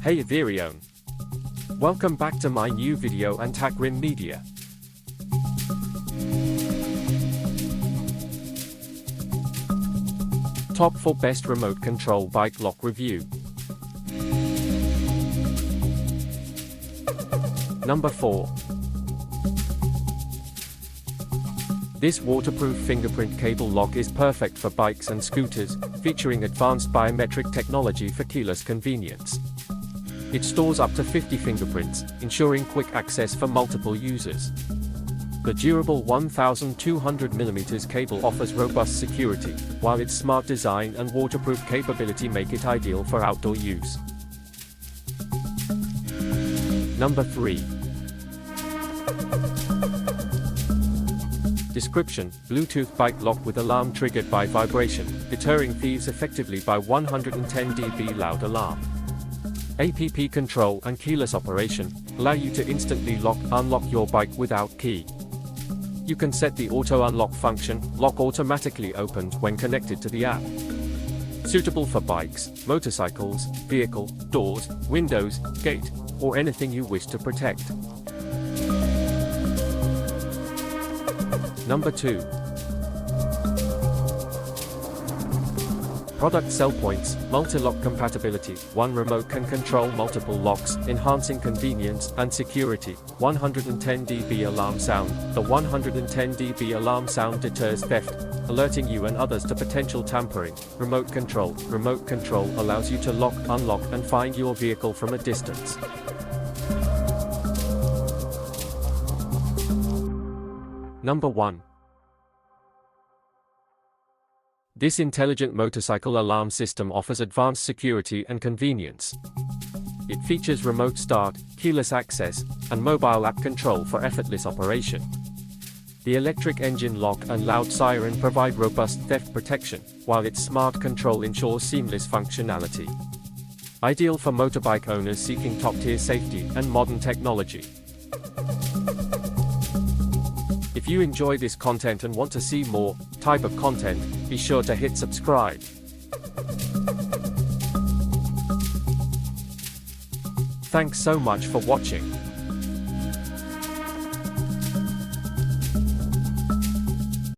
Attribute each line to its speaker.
Speaker 1: Hey Virion. Welcome back to my new video and Takrim Media. Top 4 Best Remote Control Bike Lock Review. Number 4. This waterproof fingerprint cable lock is perfect for bikes and scooters, featuring advanced biometric technology for keyless convenience. It stores up to 50 fingerprints, ensuring quick access for multiple users. The durable 1200mm cable offers robust security, while its smart design and waterproof capability make it ideal for outdoor use. Number 3. Description: Bluetooth bike lock with alarm triggered by vibration, deterring thieves effectively by 110 dB loud alarm. App control and keyless operation allow you to instantly unlock your bike without key. You can set the auto unlock function. Lock automatically opens when connected to the app. Suitable for bikes, motorcycles, vehicle, doors, windows, gate, or anything you wish to protect. Number 2. Product sell points: multi-lock compatibility. One remote can control multiple locks, enhancing convenience and security. 110 dB alarm sound. The 110 dB alarm sound deters theft, alerting you and others to potential tampering. Remote control. Remote control allows you to lock, unlock, and find your vehicle from a distance. Number 1. This intelligent motorcycle alarm system offers advanced security and convenience. It features remote start, keyless access, and mobile app control for effortless operation. The electric engine lock and loud siren provide robust theft protection, while its smart control ensures seamless functionality. Ideal for motorbike owners seeking top-tier safety and modern technology. If you enjoy this content and want to see more type of content, be sure to hit subscribe. Thanks so much for watching.